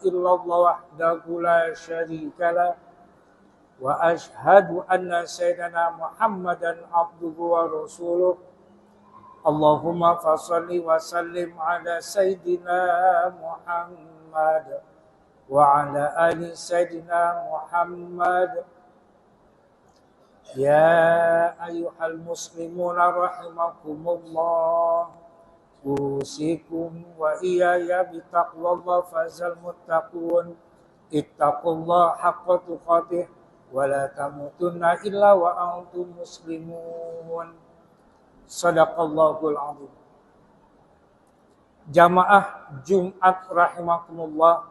illallah wahdahu la syarika lah wa ashhadu anna sayyidana Muhammadan abduhu wa rasuluh. Allahumma fassalli wa sallim ala sayyidina Muhammad wa ala ali sayyidina Muhammad. Ya ayyuhal muslimuna rahimakumullah, usikum wa iyaya bitaqwallah fazal muttaqun. Ittaqullah haqqa tuqatih wa la tamutunna illa wa antum muslimun. Sadaqallahul azim. Jamaah Jumat rahimakumullah,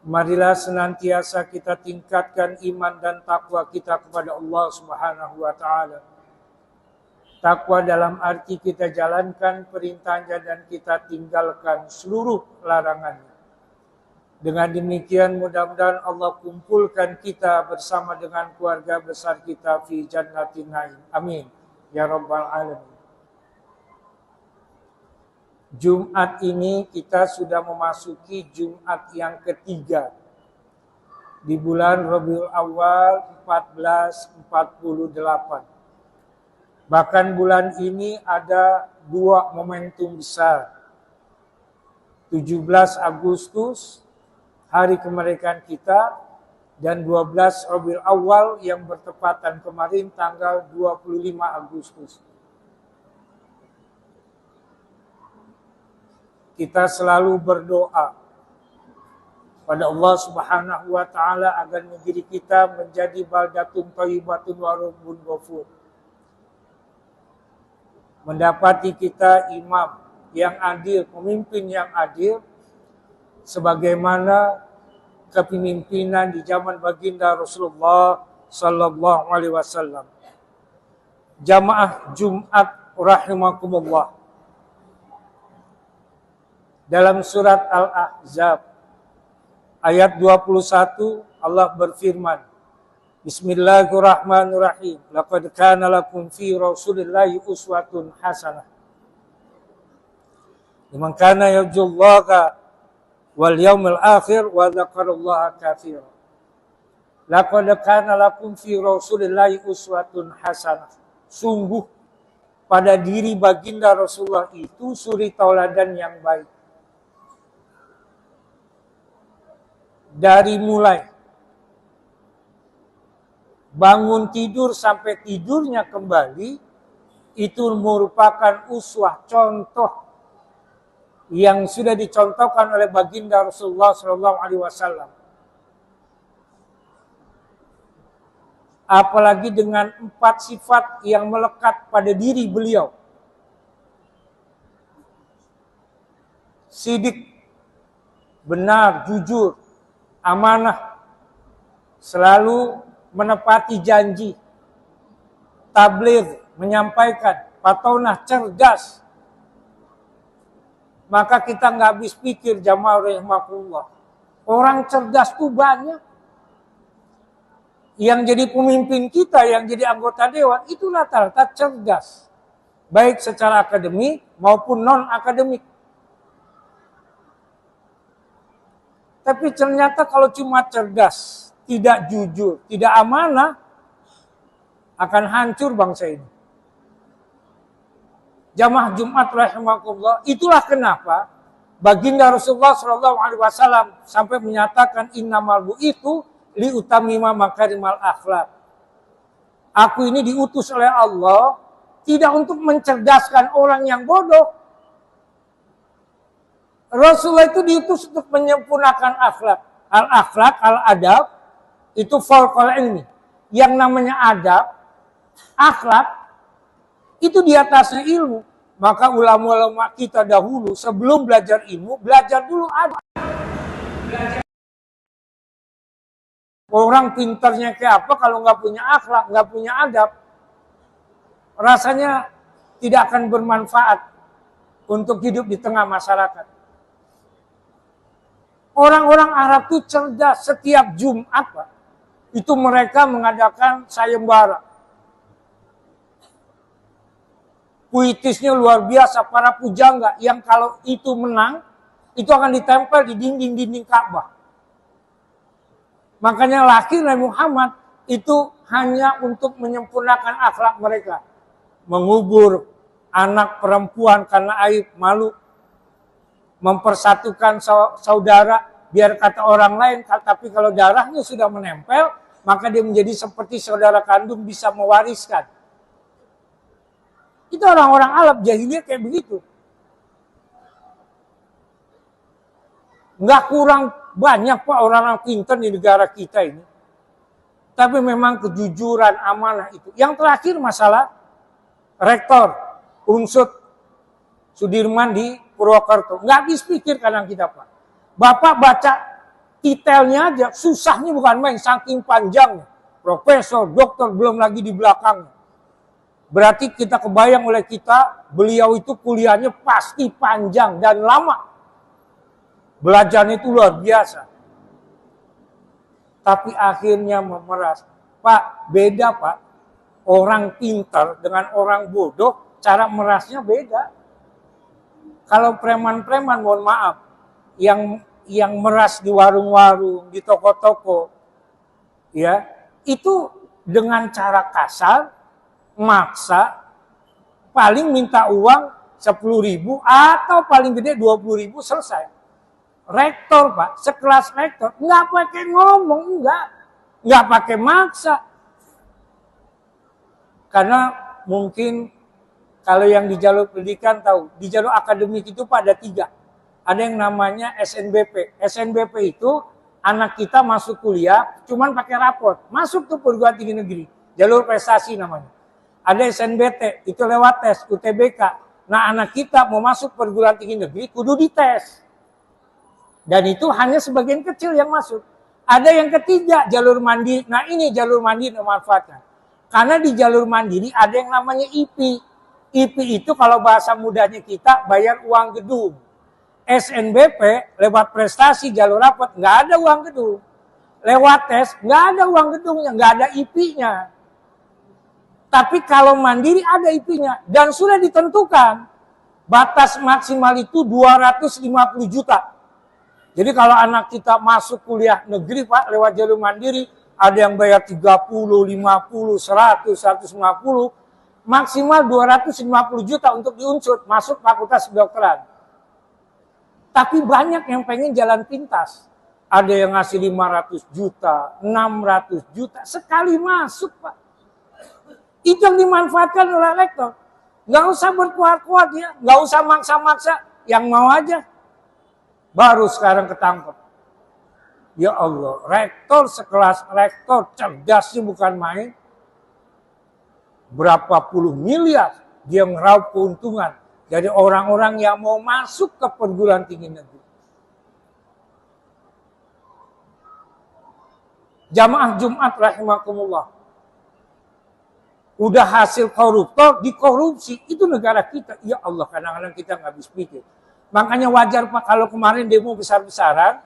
marilah senantiasa kita tingkatkan iman dan takwa kita kepada Allah Subhanahu wa taala. Takwa dalam arti kita jalankan perintahnya dan kita tinggalkan seluruh larangannya. Dengan demikian mudah-mudahan Allah kumpulkan kita bersama dengan keluarga besar kita fi jannatin na'im. Amin ya rabbal alamin. Jumat ini kita sudah memasuki Jumat yang ketiga di bulan Rabiul Awal 1448. Bahkan bulan ini ada dua momentum besar. 17 Agustus, hari kemerdekaan kita, dan 12 Rabiul Awal yang bertepatan kemarin tanggal 25 Agustus. Kita selalu berdoa pada Allah Subhanahu wa taala agar negeri kita menjadi baldatun thayyibatun wa rabbun ghafur. Mendapati kita imam yang adil, pemimpin yang adil, sebagaimana kepemimpinan di zaman baginda Rasulullah sallallahu alaihi wasallam. Jamaah Jumat rahimakumullah. Dalam surat Al-Ahzab ayat 21 Allah berfirman, Bismillahirrahmanirrahim. Laqad kana lakum fi Rasulillahi uswatun hasanah. Liman kana yarjullaha wal yaumil akhir wa dzakarallaha katsiran. Laqad kana lakum fi Rasulillahi uswatun hasanah. Sungguh pada diri baginda Rasulullah itu suri tauladan yang baik. Dari mulai bangun tidur sampai tidurnya kembali, itu merupakan uswah, contoh yang sudah dicontohkan oleh baginda Rasulullah SAW. Apalagi dengan 4 sifat yang melekat pada diri beliau. Sidik, benar, jujur, amanah, selalu menepati janji, tabligh, menyampaikan, patonah, cerdas. Maka kita nggak habis pikir, jamaah rahimakumullah. Orang cerdas tuh banyak. Yang jadi pemimpin kita, yang jadi anggota dewan, itu rata-rata cerdas. Baik secara akademik maupun non-akademik. Tapi ternyata kalau cuma cerdas, tidak jujur, tidak amanah, akan hancur bangsa ini. Jamaah Jumat rahimakumullah, itulah kenapa baginda Rasulullah SAW sampai menyatakan innamal bu'itsu liutamima makarimal akhlak. Aku ini diutus oleh Allah tidak untuk mencerdaskan orang yang bodoh. Rasulullah itu diutus untuk menyempurnakan akhlak. Al-akhlak, al-adab, itu fawqal ilmi. Yang namanya adab, akhlak, itu di atasnya ilmu. Maka ulama-ulama kita dahulu sebelum belajar ilmu, belajar dulu adab. Orang pintarnya kayak apa kalau nggak punya akhlak, nggak punya adab, rasanya tidak akan bermanfaat untuk hidup di tengah masyarakat. Orang-orang Arab itu cerdas. Setiap Jumat, Pak, itu mereka mengadakan sayembara. Puitisnya luar biasa, para pujangga yang kalau itu menang, itu akan ditempel di dinding-dinding Ka'bah. Makanya lahir Nabi Muhammad itu hanya untuk menyempurnakan akhlak mereka. Mengubur anak perempuan karena aib, malu. Mempersatukan saudara, biar kata orang lain, tapi kalau darahnya sudah menempel, maka dia menjadi seperti saudara kandung, bisa mewariskan. Itu orang-orang Arab jahiliyah kayak begitu. Nggak kurang banyak Pak orang-orang pintar di negara kita ini. Tapi memang kejujuran, amanah itu. Yang terakhir masalah rektor Unsud Sudirman di Purwokerto. Nggak habis pikir kadang kita Pak. Bapak baca detailnya aja, susahnya bukan main, saking panjangnya. Profesor, dokter, belum lagi di belakangnya. Berarti kita kebayang oleh kita, beliau itu kuliahnya pasti panjang dan lama. Belajarnya itu luar biasa. Tapi akhirnya memeras. Pak, beda Pak. Orang pintar dengan orang bodoh, cara merasnya beda. Kalau preman-preman, mohon maaf, yang meras di warung-warung, di toko-toko, ya, itu dengan cara kasar, maksa, paling minta uang 10.000 atau paling gede 20.000 selesai. Rektor Pak, sekelas rektor, nggak pakai ngomong, nggak pakai maksa. Karena mungkin kalau yang di jalur pendidikan tahu, di jalur akademik itu Pak ada 3. Ada yang namanya SNBP. SNBP itu anak kita masuk kuliah, cuman pakai raport, masuk tuh perguruan tinggi negeri, jalur prestasi namanya. Ada SNBT, itu lewat tes, UTBK. Nah anak kita mau masuk perguruan tinggi negeri, kudu dites. Dan itu hanya sebagian kecil yang masuk. Ada yang ketiga, jalur mandiri. Nah ini jalur mandiri memanfaatkan. Karena di jalur mandiri ada yang namanya IP. IP itu kalau bahasa mudahnya kita bayar uang gedung. SNBP lewat prestasi jalur rapot, nggak ada uang gedung. Lewat tes, nggak ada uang gedungnya, nggak ada IP-nya. Tapi kalau mandiri ada IP-nya. Dan sudah ditentukan. Batas maksimal itu 250 juta. Jadi kalau anak kita masuk kuliah negeri Pak, lewat jalur mandiri, ada yang bayar 30, 50, 100, 150, maksimal 250 juta untuk diunsur masuk fakultas kedokteran. Tapi banyak yang pengen jalan pintas. Ada yang ngasih 500 juta, 600 juta, sekali masuk Pak. Itu yang dimanfaatkan oleh rektor. Nggak usah berkuat-kuat ya, nggak usah maksa-maksa, yang mau aja. Baru sekarang ketangkep. Ya Allah, rektor sekelas rektor cerdasnya bukan main. Berapa puluh miliar dia meraup keuntungan dari orang-orang yang mau masuk ke perguruan tinggi negeri. Jamaah Jumat rahimakumullah. Udah hasil koruptor, dikorupsi. Itu negara kita. Ya Allah, kadang-kadang kita nggak habis pikir. Makanya wajar Pak, kalau kemarin demo besar-besaran,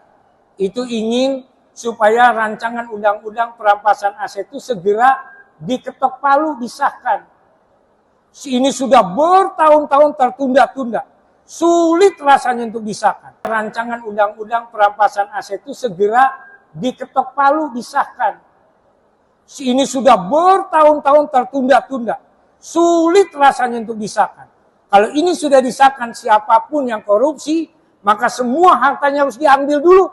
itu ingin supaya rancangan undang-undang perampasan aset itu segera diketok palu, disahkan. Ini sudah bertahun-tahun tertunda-tunda. Sulit rasanya untuk disahkan. Rancangan undang-undang perampasan aset itu segera diketok palu, disahkan. Ini sudah bertahun-tahun tertunda-tunda. Sulit rasanya untuk disahkan. Kalau ini sudah disahkan, siapapun yang korupsi, maka semua hartanya harus diambil dulu.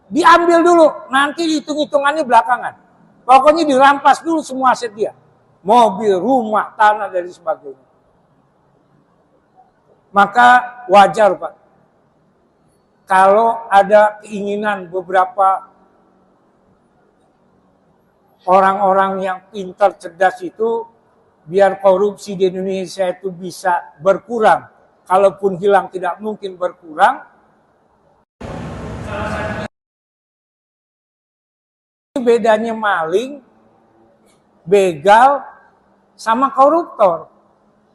Diambil dulu, nanti hitung-hitungannya belakangan. Pokoknya dirampas dulu semua aset dia. Mobil, rumah, tanah, dan sebagainya. Maka wajar Pak, kalau ada keinginan beberapa orang-orang yang pintar, cerdas itu, biar korupsi di Indonesia itu bisa berkurang. Kalaupun hilang tidak mungkin berkurang. Bedanya maling, begal, sama koruptor.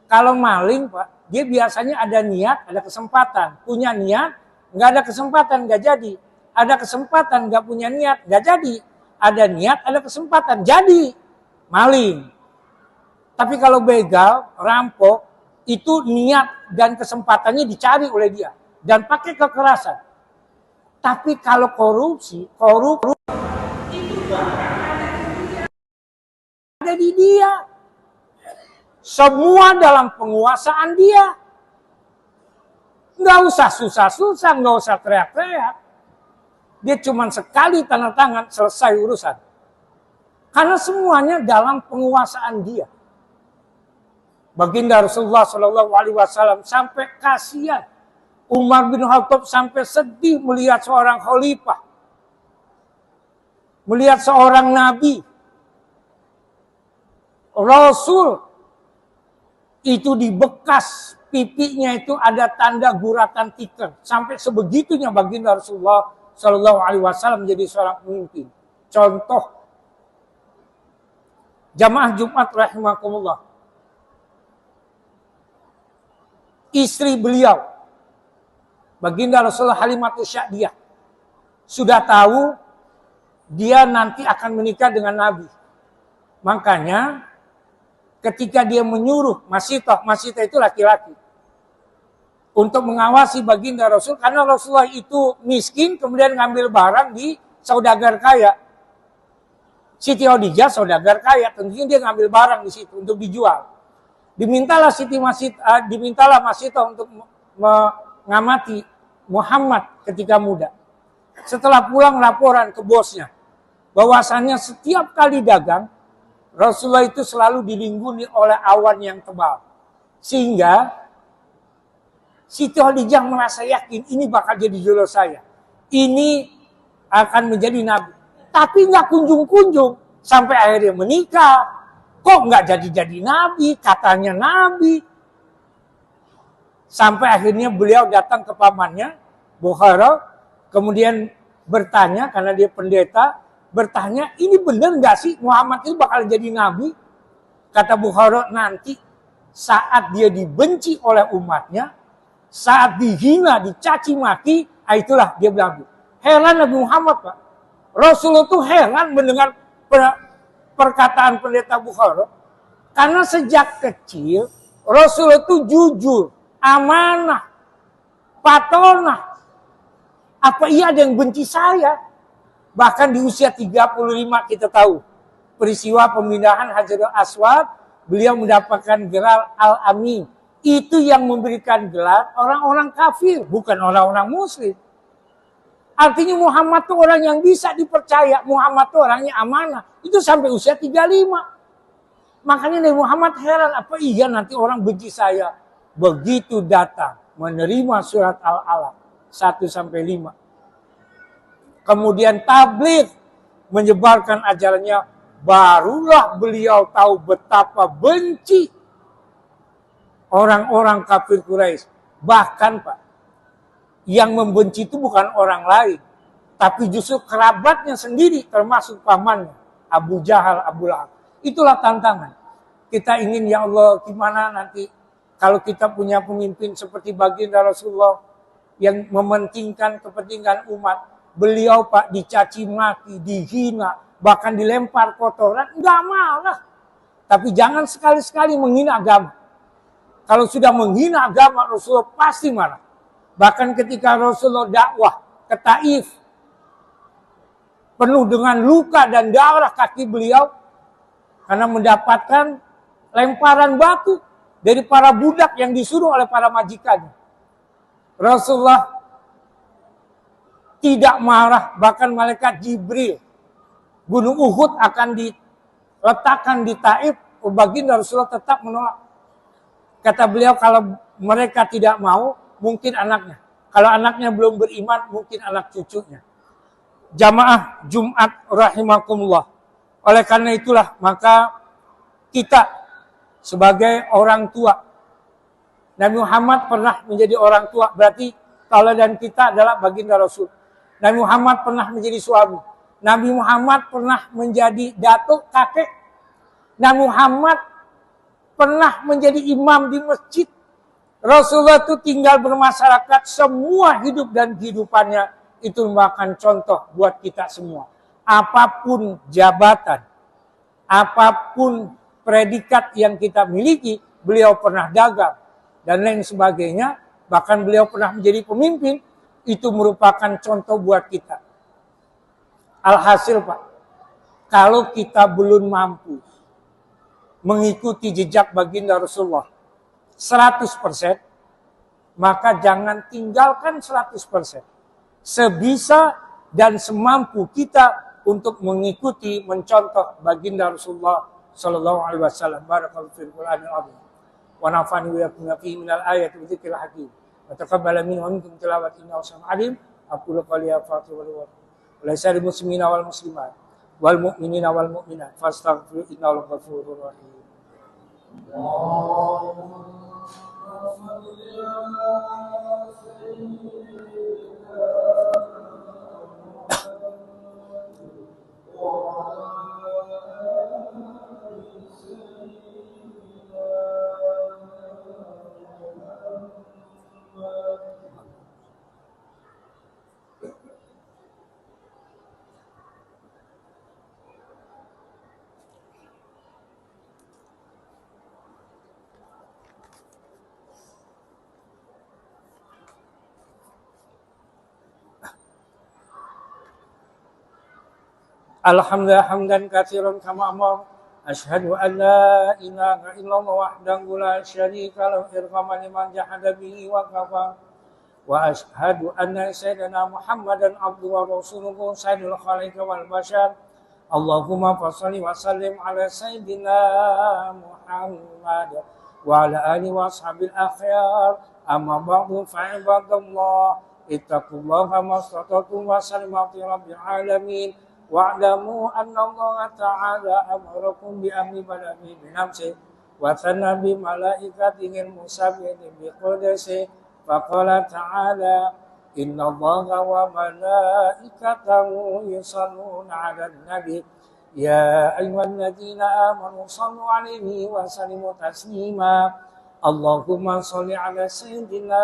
Kalau maling Pak, dia biasanya ada niat, ada kesempatan. Punya niat, nggak ada kesempatan, nggak jadi. Ada kesempatan, nggak punya niat, nggak jadi. Ada niat, ada kesempatan, jadi maling. Tapi kalau begal, rampok, itu niat dan kesempatannya dicari oleh dia. Dan pakai kekerasan. Tapi kalau korupsi ada di dia. Semua dalam penguasaan dia. Nggak usah susah-susah, nggak usah teriak-teriak. Dia cuma sekali tanda tangan, selesai urusan. Karena semuanya dalam penguasaan dia. Baginda Rasulullah SAW sampai kasihan. Umar bin Khattab sampai sedih melihat seorang khalifah. Melihat seorang nabi. Rasul. Itu di bekas pipinya itu ada tanda guratan tikar. Sampai sebegitunya baginda Rasulullah SAW menjadi seorang pemimpin. Contoh. Jamaah Jumat rahimakumullah. Istri beliau, baginda Rasulullah Halimatus Sya'diyah, sudah tahu dia nanti akan menikah dengan Nabi. Makanya ketika dia menyuruh Masitoh itu laki-laki, untuk mengawasi baginda Rasul, karena Rasulullah itu miskin, kemudian ngambil barang di saudagar kaya. Siti Khadijah saudagar kaya, tentunya dia ngambil barang di situ untuk dijual. Dimintalah Masitoh untuk mengamati Muhammad ketika muda. Setelah pulang laporan ke bosnya, bahwasannya setiap kali dagang, Rasulullah itu selalu dilingkungi oleh awan yang tebal. Sehingga Siti Khadijah merasa yakin ini bakal jadi jodoh saya. Ini akan menjadi nabi. Tapi nggak kunjung-kunjung sampai akhirnya menikah. Kok nggak jadi nabi? Katanya nabi. Sampai akhirnya beliau datang ke pamannya, Bukhara, kemudian bertanya, karena dia pendeta, bertanya, ini benar nggak sih Muhammad itu bakal jadi nabi? Kata Bukhara, nanti saat dia dibenci oleh umatnya, saat dihina, dicaci maki, itulah dia nabi. Heran Nabi Muhammad Pak. Rasulullah itu heran mendengar perkataan pendeta Bukhara. Karena sejak kecil Rasulullah itu jujur. amanah, patonah. Apa iya ada yang benci saya? Bahkan di usia 35 kita tahu peristiwa pemindahan Hajarul Aswad, beliau mendapatkan gelar Al-Amin. Itu yang memberikan gelar orang-orang kafir, bukan orang-orang muslim. Artinya Muhammad itu orang yang bisa dipercaya. Muhammad itu orangnya amanah. Itu sampai usia 35. Makanya Nabi Muhammad heran, apa iya nanti orang benci saya? Begitu datang menerima surat Al-Alaq 1-5. Kemudian tabligh menyebarkan ajarannya, barulah beliau tahu betapa benci orang-orang kafir Quraisy. Bahkan Pak, yang membenci itu bukan orang lain, tapi justru kerabatnya sendiri, termasuk pamannya, Abu Jahal, Abu Lahab. Itulah tantangan. Kita ingin, ya Allah, gimana nanti kalau kita punya pemimpin seperti baginda Rasulullah yang mementingkan kepentingan umat. Beliau Pak dicaci maki, dihina, bahkan dilempar kotoran, enggak marah. Tapi jangan sekali-sekali menghina agama. Kalau sudah menghina agama, Rasulullah pasti marah. Bahkan ketika Rasulullah dakwah ke Taif, penuh dengan luka dan darah kaki beliau, karena mendapatkan lemparan batu dari para budak yang disuruh oleh para majikannya. Rasulullah tidak marah, bahkan malaikat Jibril, gunung Uhud akan diletakkan di Taif, baginda Rasulullah tetap menolak. Kata beliau, kalau mereka tidak mau, mungkin anaknya. Kalau anaknya belum beriman, mungkin anak cucunya. Jamaah Jumat rahimakumullah. Oleh karena itulah, maka kita sebagai orang tua, Nabi Muhammad pernah menjadi orang tua, berarti tauladan kita adalah baginda Rasul. Nabi Muhammad pernah menjadi suami. Nabi Muhammad pernah menjadi datuk, kakek. Nabi Muhammad pernah menjadi imam di masjid. Rasulullah itu tinggal bermasyarakat, semua hidup dan kehidupannya itu merupakan contoh buat kita semua. Apapun jabatan, apapun predikat yang kita miliki, beliau pernah dagang dan lain sebagainya. Bahkan beliau pernah menjadi pemimpin. Itu merupakan contoh buat kita. Alhasil Pak, kalau kita belum mampu mengikuti jejak baginda Rasulullah 100%, maka jangan tinggalkan 100%. Sebisa dan semampu kita untuk mengikuti, mencontoh baginda Rasulullah sallallahu alaihi wasallam. Barakallahu fil Qur'anil azim. Wa nafa'ani wa iyyakum minal ayati wa dzikril hakim. Wa taqabbal minni wa minkum tilawati innahu sam'un alim. Aqulu qawli hadza wa laisal muslimina wal muslimat wal mu'minina wal mu'minat fastaghfiru innahu ghafurur rahim. Alhamdulillah hamdan katsiran kama amar. Asyhadu an la ilaha illallah wahdahu la syarika lahu irhaman liman jahada bihi wa kafar. Wa asyhadu anna sayyidina Muhammadan abduhu wa rasuluhu sayyidul khalaiqi wal bashar. Allahumma shalli wa sallim ala sayyidina Muhammad wa ala alihi wa ashabil akhyar. Amma ba'du fa ibadallah ittaqullaha mastata'tum wa sallimu rabbil alamin. Wa'lamu anna Allah ta'ala amarakum bi amri badami bi nafsi wa sanna bi malaikatihi musabbihin bi qudsi faqala ta'ala inna Allaha wa malaikatahu yusalluna 'alan nabi ya ayyuhalladzina amanu shallu 'alaihi wa sallimu taslima. Allahumma shalli 'ala sayyidina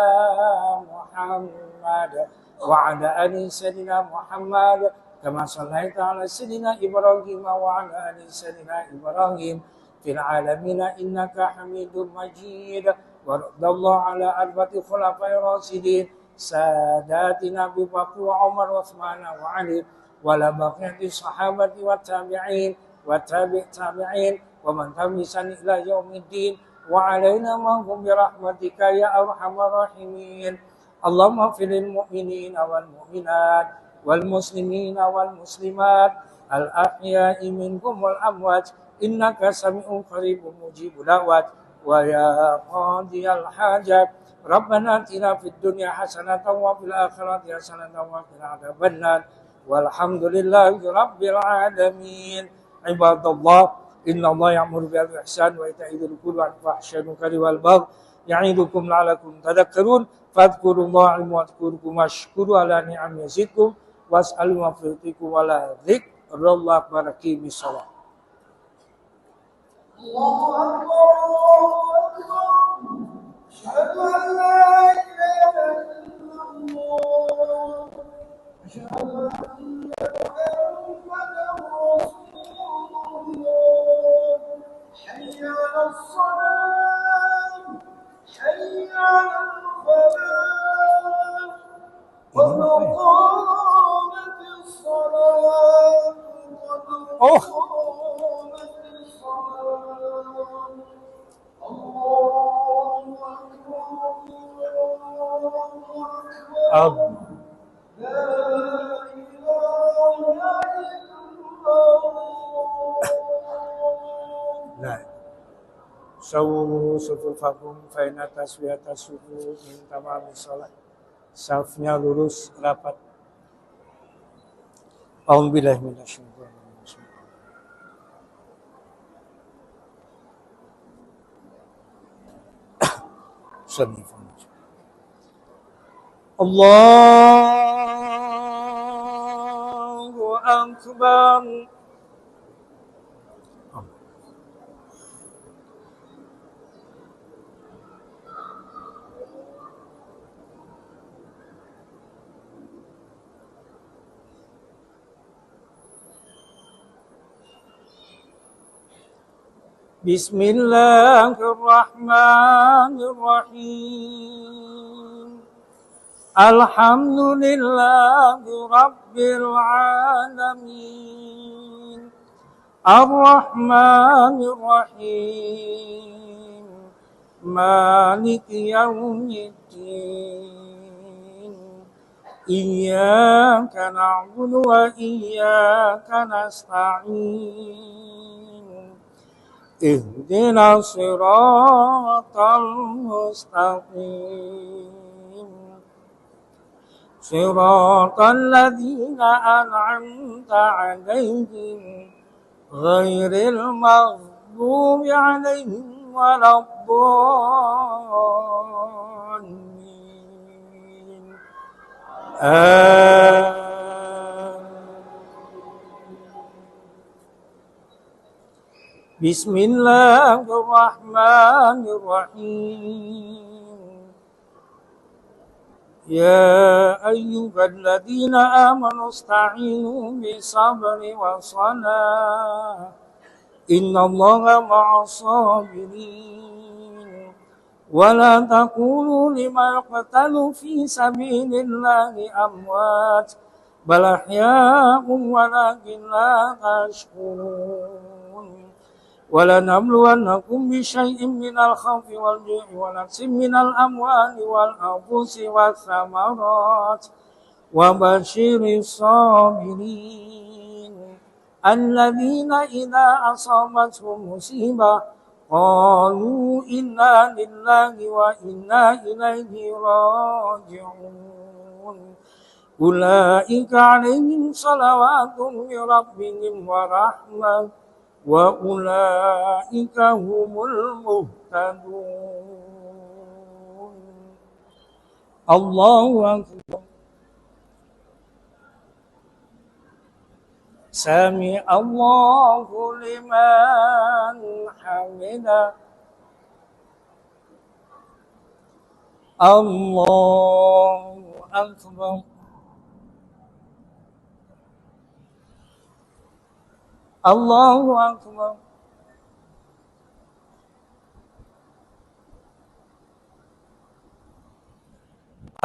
Muhammad wa 'ala ali sayyidina Muhammad kama shallaita ala sayyidina Ibrahim wa ala ali sayyidina Ibrahim fil alamin innaka Hamidum Majid. ورضي الله على أربعة خلفاء الراشدين ساداتنا أبي بكر وعمر وعثمان وعلي ولا بقية الصحابة والتابعين والتابع تابعين ومن تبعهم إلى يوم الدين وعلينا معهم برحمتك يا أرحم الراحمين. اللهم اغفر للمؤمنين والمؤمنات والمسلمين والمسلمات الأحياء منهم والأموات إنك سميع قريب مجيب دعوات ويا قاضي الحاجات ربنا آتنا في الدنيا حسنة وفي الآخرة حسنة وقنا عذاب النار والحمد لله رب العالمين. عباد الله إن الله يأمر بالإحسان وإيتاء ذي القربى والفحشاء والمنكر والبغي يعظكم لعلكم تذكرون فاذكروا الله يذكركم واشكروا على نعمه يزدكم واسألوا ما فيكم ولا ذكر الله أكبر. أقيموا الصلاة. الله أكبر الله أكبر أشهد أن لا إله إلا الله أشهد أن محمدا رسول الله حي على الصلاة حي على الفلاح قد قامت الصلاة قد قامت الصلاة الله أكبر الله أكبر لا إله إلا الله. Nah, sawu sufufakum faina taswiyata sufu min tamami sholat. Safnya lurus rapat. A'udzubillahi minasyaitonir rajim. Allahu Akbar. Bismillahirrahmanirrahim. Alhamdulillahi Rabbil Alamin. Ar-Rahmanir-Rahim. Maliki yaumiddin. Iyyaka na'budu wa iyyaka nasta'in. Ihdinas siratal mustaqim. Siratal ladzina an'amta 'alaihim ghairil maghdubi 'alaihim waladdallin. Bismillahirrahmanirrahim. Ya ayyuhalladzina amanu ista'inu bis-sabri was-salah. Innallaha ma'as sabirin. Wa la taqulu liman qatalu fi sabilillahi amwat bal ahya'un walakin la tashkurun. وَلَنَبْلُوَنَّكُمْ بِشَيْءٍ مِّنَ الْخَوْفِ وَالْجُوعِ وَنَقْصٍ مِّنَ الْأَمْوَالِ وَالْأَنفُسِ وَالثَّمَرَاتِ وَبَشِّرِ الصَّابِرِينَ الَّذِينَ إِذَا أَصَابَتْهُمْ مُصِيبَةٌ قَالُوا إِنَّا لِلَّهِ وَإِنَّا إِلَيْهِ رَاجِعُونَ أُولَٰئِكَ عَلَيْهِمْ صَلَوَاتٌ مِّن رَّبِّهِمْ وَرَحْمَةٌ wa ulaika humul muhtadun. Allahu akbar. Sami Allahu liman hamidah. Allahu akbar. Allahu akbar.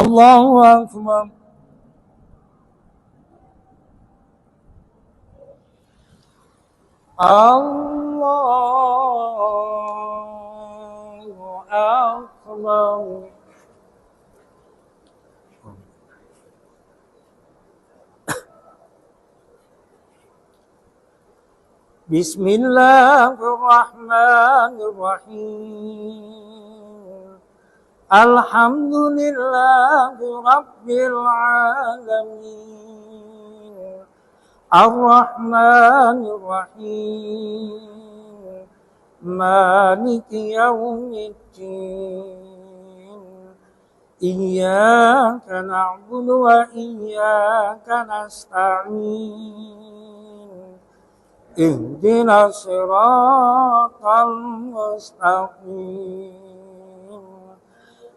Allahu Akbar. Allahu Akbar. Bismillahirrahmanirrahim. Alhamdulillahi Rabbil Alamin. Ar-Rahmanir-Rahim. Maliki yaumiddin. Iyyaka na'budu wa iyyaka nasta'in. Ihdina siratal mustaqim.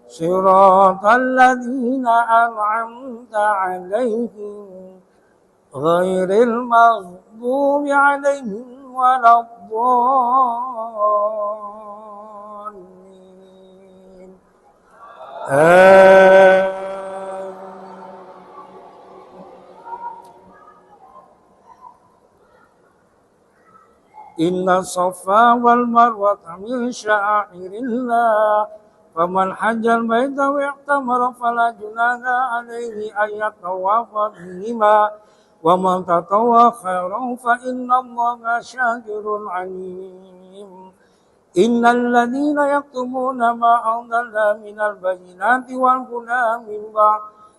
Siratal ladzina an'amta 'alaihim ghairil maghdubi 'alaihim waladdallin. Inna safa wal marwata min sya'airillah. Faman hajjal baita wa i'tamara fala junaha alaihi an yatawafa bihima. Wa man tatawwa khairan fa inna Allaha syakirun alim. Innal ladzina yaktumuna ma anzalna minal bayyinati wal huda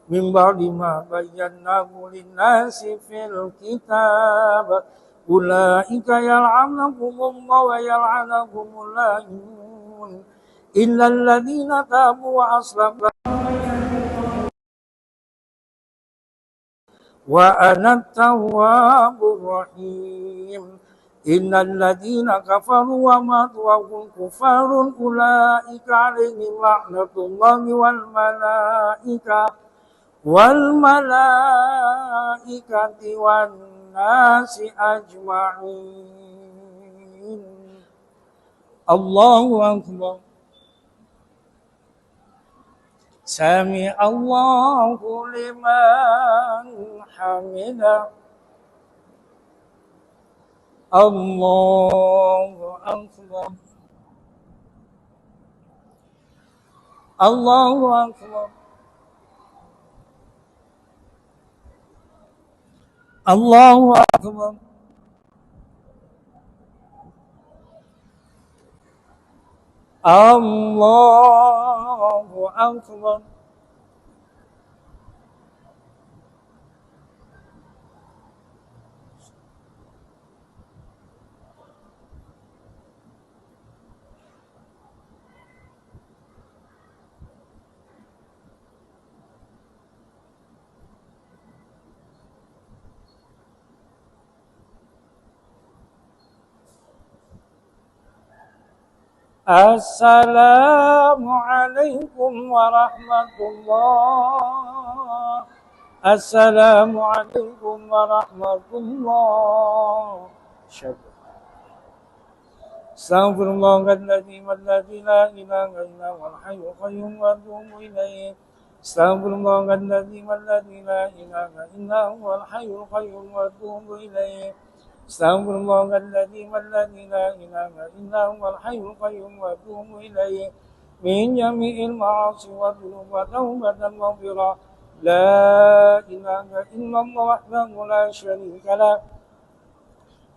min ba'di ma bayyanahu lin-nasi fil kitab. Ulaika yal'anuhumullahu wa yal'anuhumul la'inun. Illal ladzina tabu wa aslahu wa ana at-tawwabur rahim. Innal ladzina kafaru wa matu wa hum kufarun ulaika 'alaihim la'natullahi wal malaikati wan nasi ajma'in. Allahu Akbar. Sami Allahu liman hamidah. Allahu Akbar. Allahu Akbar. Allahu Akbar. Allahu Akbar. Assalamualaikum warahmatullah. Assalamualaikum warahmatullah. Astaghfirullahaladzim alladzi la ilaha illa huwal hayyul qayyum wa atubu ilaih. Astaghfirullahaladzim alladzi la ilaha illa huwal hayyul qayyum wa atubu ilaih. Astaghfirullahaladzim alladzi la ilaha illa huwal hayyul qayyum wa atubu ilaih. Min jami'il ma'asi wa dhunub wa taubatan maghfirah. La ilaha illallah wahdahu la syarika lah.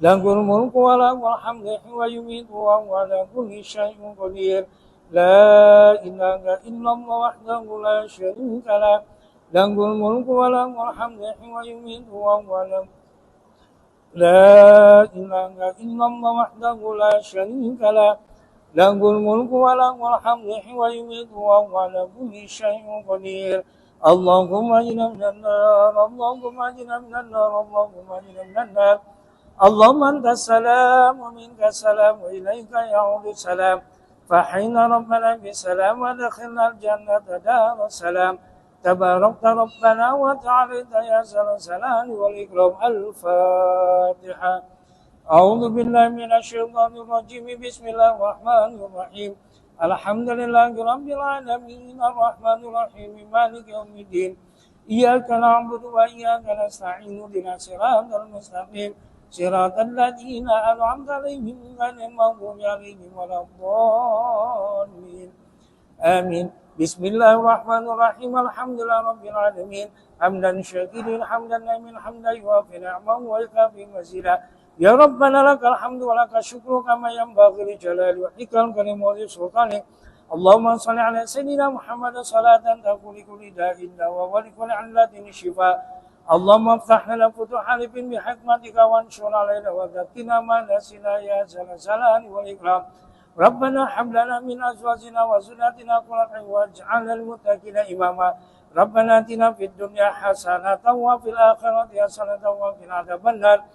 Lahul mulku wa lahul hamdu wa yumiitu wa huwa ala kulli syai'in qadir. La ilaha illallah wahdahu la syarika lah. Lahul mulku wa lahul hamdu wa yumiitu wa huwa ala La ilaha illallah wahdahu la syarika lah. Lahul mulku wa lahul hamdu wa yumiitu wa huwa ala kulli syai'in qadir. Allahumma ajirna minan nar, Allahumma ajirna minan nar, Allahumma ajirna minan nar. Allahumma antas salam wa minkas salam wa ilaika ya'udu salam. Fahina rabbana bisalam wa dakhilna al-jannata daras salam. Tabarakta rabbana wa ta'alita ya salam wal ikram. Al-Fatiha. A'udzu billahi minasy syaithanir rajim. Bismillahirrahmanirrahim. Alhamdulillahi Rabbil Alamin Ar-Rahmanir Rahim Maliki Yawmiddin Iyyaka na'budu wa iyyaka nasta'in ihdinas siratal mustaqim siratal ladzina an'amta 'alaihim ghairil maghdubi 'alaihim waladdallin. Amin. Bismillahirrahmanirrahim. Alhamdulillahi Rabbil Alamin. Hamdan syakirin, hamdan namin, hamdan yuafi ni'amahu wa yukafi mazida. Ya Rabbana lakal hamdu wa lakal syukru kama yanbaghi li jalali wajhikal karim wa li sultanik. Allahumma shalli ala sayyidina Muhammad salatan taqulu kulli da'in dawa wa li kulli 'allatin shifa. Allahumma iftah lana futuhan bi hikmatika wa anshur alaina wa dhakkina ma nasina ya zalzalani wal ikram. Rabbana hab lana min azwajina wa zurriyyatina qurrata a'yun waj'alna lil muttaqina imama. Rabbana atina fid dunya hasanatan wa fil akhirati hasanatan wa qina adzabannar.